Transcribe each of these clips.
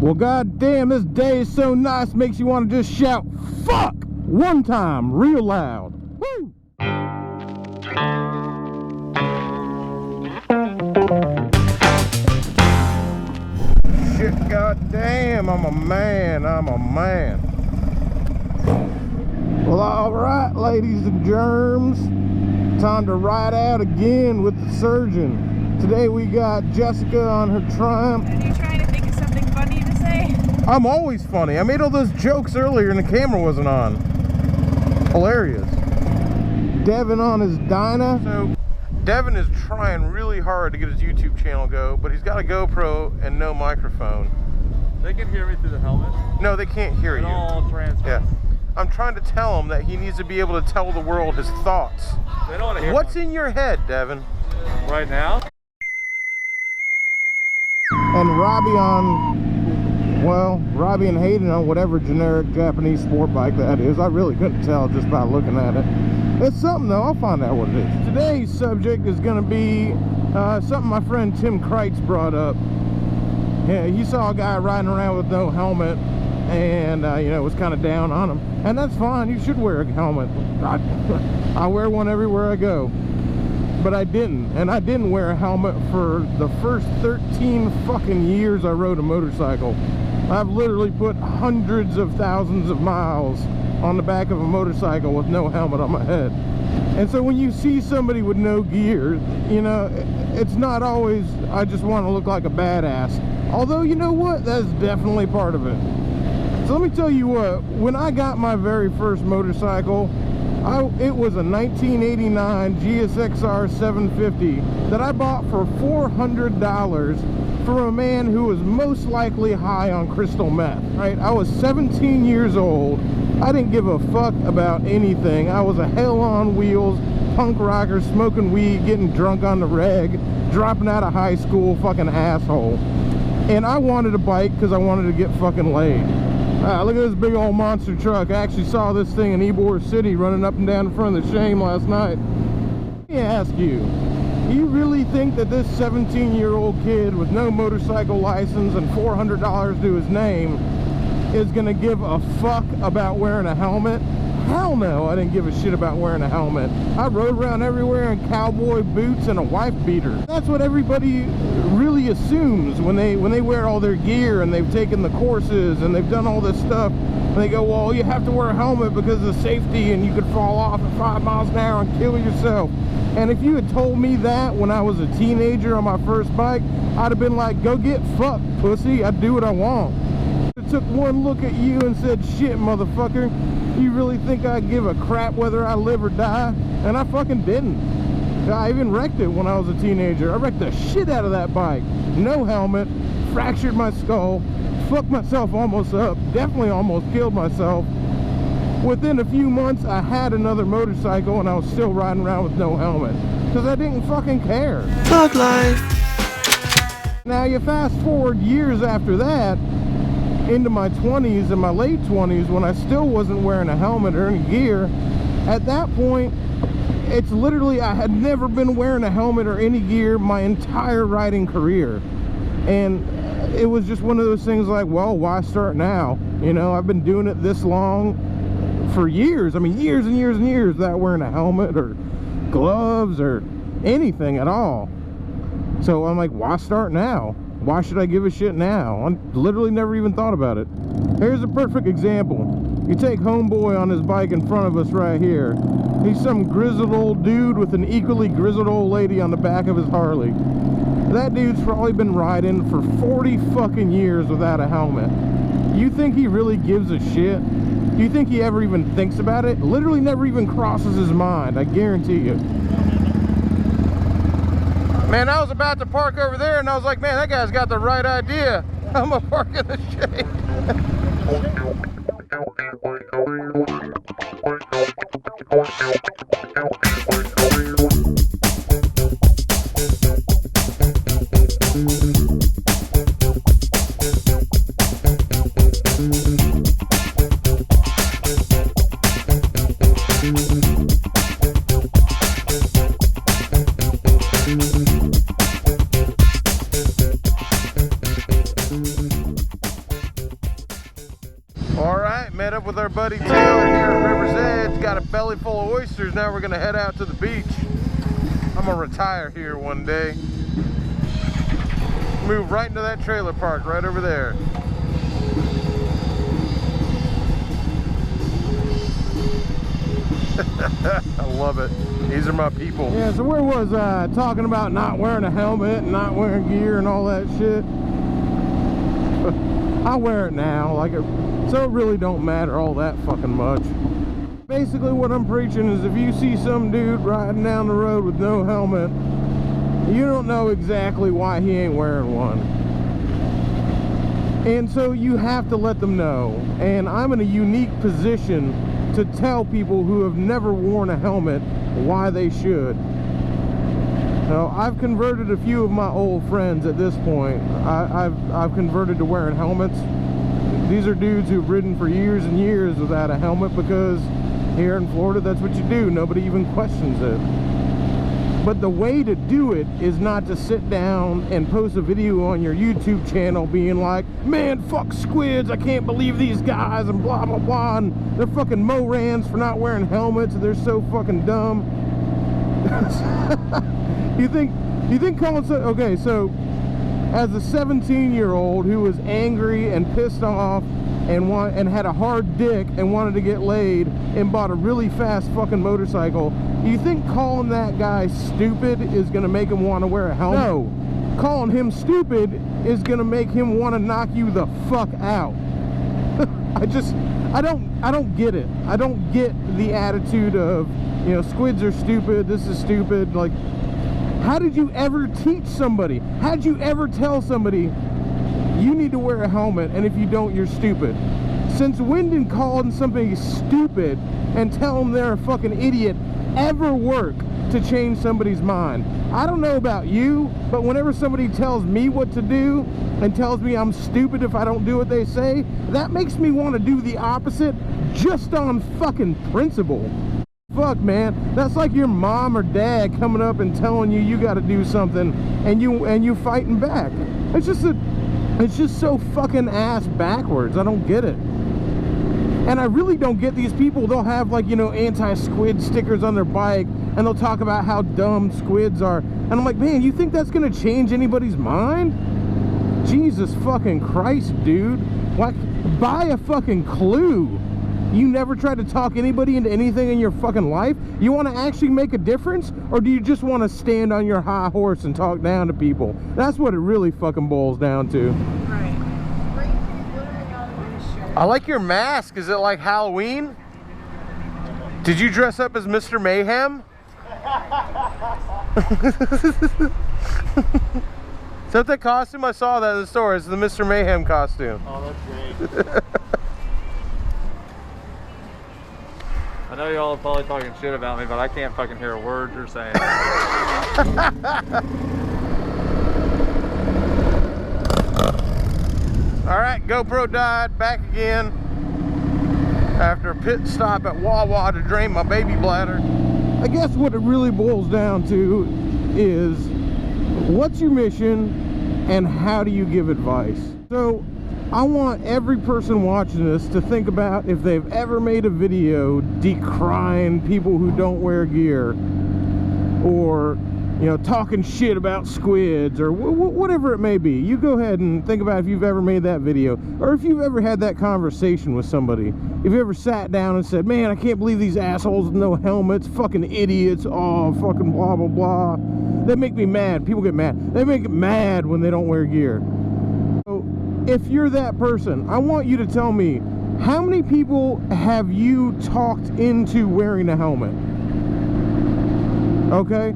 Well, goddamn, this day is so nice, makes you want to just shout, fuck, one time, real loud. Woo! Shit, goddamn, I'm a man. Well, alright, ladies and germs, time to ride out again with the surgeon. Today we got Jessica on her Triumph. Are you trying to think of something funny to say? I'm always funny. I made all those jokes earlier and the camera wasn't on. Hilarious. Devin on his Dyna. So, Devin is trying really hard to get his YouTube channel go, but he's got a GoPro and no microphone. They can hear me through the helmet. No, they can't hear you. All transfers. Yeah. I'm trying to tell him that he needs to be able to tell the world his thoughts. They don't want to hear What's in your head, Devin? right now? And Robbie and Hayden on whatever generic Japanese sport bike that is. I really couldn't tell just by looking at it. It's something though, I'll find out what it is. Today's subject is going to be something my friend Tim Kreitz brought up. Yeah, he saw a guy riding around with no helmet and you know, was kind of down on him. And that's fine, you should wear a helmet. I wear one everywhere I go. But I didn't, and I didn't wear a helmet for the first 13 fucking years I rode a motorcycle. I've literally put hundreds of thousands of miles on the back of a motorcycle with no helmet on my head. And so when you see somebody with no gear, you know, it's not always, I just want to look like a badass. Although, you know what, that's definitely part of it. So let me tell you what, when I got my very first motorcycle, it was a 1989 GSXR 750 that I bought for $400 from a man who was most likely high on crystal meth, right? I was 17 years old. I didn't give a fuck about anything. I was a hell on wheels, punk rocker, smoking weed, getting drunk on the reg, dropping out of high school, fucking asshole. And I wanted a bike because I wanted to get fucking laid. Look at this big old monster truck. I actually saw this thing in Ybor City running up and down in front of the Shame last night. Let me ask you, you really think that this 17-year-old kid with no motorcycle license and $400 to his name is gonna give a fuck about wearing a helmet? Hell no, I didn't give a shit about wearing a helmet. I rode around everywhere in cowboy boots and a wife beater. That's what everybody really assumes when they wear all their gear and they've taken the courses and they've done all this stuff. And they go, well, you have to wear a helmet because of safety and you could fall off at 5 miles an hour and kill yourself. And if you had told me that when I was a teenager on my first bike, I'd have been like, go get fucked, pussy. I'd do what I want. I took one look at you and said, shit, motherfucker. You really think I give a crap whether I live or die? And I fucking didn't. I even wrecked it when I was a teenager. I wrecked the shit out of that bike. No helmet, fractured my skull, fucked myself almost up, definitely almost killed myself. Within a few months, I had another motorcycle and I was still riding around with no helmet. Because I didn't fucking care. Thug life. Now you fast forward years after that, into my 20s and my late 20s, when I still wasn't wearing a helmet or any gear. At that point, it's literally, I had never been wearing a helmet or any gear my entire riding career. And it was just one of those things like, well, why start now? You know, I've been doing it this long for years. I mean, years and years and years without wearing a helmet or gloves or anything at all. So I'm like, why start now? Why should I give a shit now? I literally never even thought about it. Here's a perfect example. You take homeboy on his bike in front of us right here. He's some grizzled old dude with an equally grizzled old lady on the back of his Harley. That dude's probably been riding for 40 fucking years without a helmet. You think he really gives a shit? Do you think he ever even thinks about it? Literally never even crosses his mind, I guarantee you. Man, I was about to park over there and I was like, man, that guy's got the right idea. I'm gonna park in the shade. met up with our buddy Taylor here at River's Edge. Got a belly full of oysters. Now we're gonna head out to the beach. I'm gonna retire here one day. Move right into that trailer park right over there. I love it. These are my people. Yeah, so where was I talking about not wearing a helmet and not wearing gear and all that shit? I wear it now, so it really don't matter all that fucking much. Basically what I'm preaching is if you see some dude riding down the road with no helmet, you don't know exactly why he ain't wearing one. And so you have to let them know. And I'm in a unique position to tell people who have never worn a helmet why they should. Now, I've converted a few of my old friends at this point. I've converted to wearing helmets. These are dudes who've ridden for years and years without a helmet because here in Florida, that's what you do. Nobody even questions it. But the way to do it is not to sit down and post a video on your YouTube channel being like, man, fuck squids, I can't believe these guys, and blah, blah, blah, and they're fucking morons for not wearing helmets, and they're so fucking dumb. You think calling, okay, so as a 17-year-old who was angry and pissed off and had a hard dick and wanted to get laid and bought a really fast fucking motorcycle, you think calling that guy stupid is gonna make him want to wear a helmet? No. Calling him stupid is gonna make him want to knock you the fuck out. I don't get it. I don't get the attitude of, you know, squids are stupid, this is stupid. Like, how did you ever teach somebody? How did you ever tell somebody you need to wear a helmet, and if you don't, you're stupid? Since when did calling somebody stupid and tell them they're a fucking idiot ever work to change somebody's mind? I don't know about you, but whenever somebody tells me what to do and tells me I'm stupid if I don't do what they say, that makes me want to do the opposite just on fucking principle. Fuck, man, that's like your mom or dad coming up and telling you you got to do something and you fighting back. It's just so fucking ass backwards. I don't get it. And I really don't get these people. They'll have, like, you know, anti-squid stickers on their bike, and they'll talk about how dumb squids are. And I'm like, man, you think that's gonna change anybody's mind? Jesus fucking Christ, dude. Like, buy a fucking clue. You never try to talk anybody into anything in your fucking life? You want to actually make a difference? Or do you just want to stand on your high horse and talk down to people? That's what it really fucking boils down to. Right. I like your mask. Is it like Halloween? Did you dress up as Mr. Mayhem? Is that the costume? I saw that in the store. It's the Mr. Mayhem costume. Oh, that's great. I know y'all are probably talking shit about me, but I can't fucking hear a word you're saying. Alright, GoPro died, back again after a pit stop at Wawa to drain my baby bladder. I guess what it really boils down to is, what's your mission and how do you give advice? So I want every person watching this to think about if they've ever made a video decrying people who don't wear gear, or, you know, talking shit about squids, or whatever it may be. You go ahead and think about if you've ever made that video, or if you've ever had that conversation with somebody. If you ever sat down and said, man, I can't believe these assholes with no helmets, fucking idiots, oh, fucking blah, blah, blah. They make me mad. People get mad. They make me mad when they don't wear gear. So if you're that person, I want you to tell me, how many people have you talked into wearing a helmet? Okay?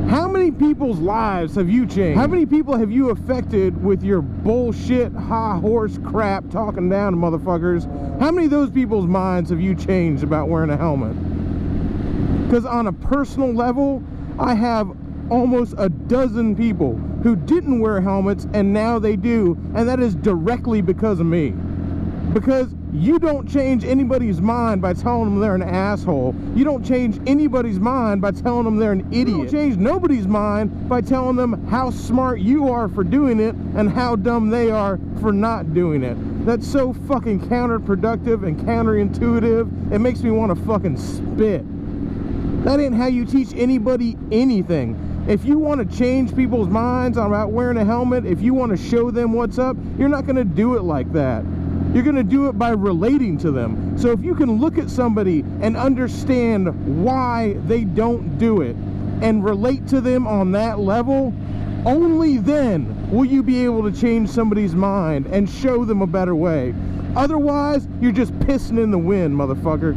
How many people's lives have you changed? How many people have you affected with your bullshit, high horse crap talking down to motherfuckers? How many of those people's minds have you changed about wearing a helmet? Because on a personal level, I have almost a dozen people who didn't wear helmets and now they do, and that is directly because of me. Because you don't change anybody's mind by telling them they're an asshole. You don't change anybody's mind by telling them they're an idiot. You don't change nobody's mind by telling them how smart you are for doing it and how dumb they are for not doing it. That's so fucking counterproductive and counterintuitive. It makes me want to fucking spit. That ain't how you teach anybody anything. If you want to change people's minds about wearing a helmet, if you want to show them what's up, you're not going to do it like that. You're going to do it by relating to them. So if you can look at somebody and understand why they don't do it and relate to them on that level, only then will you be able to change somebody's mind and show them a better way. Otherwise, you're just pissing in the wind, motherfucker.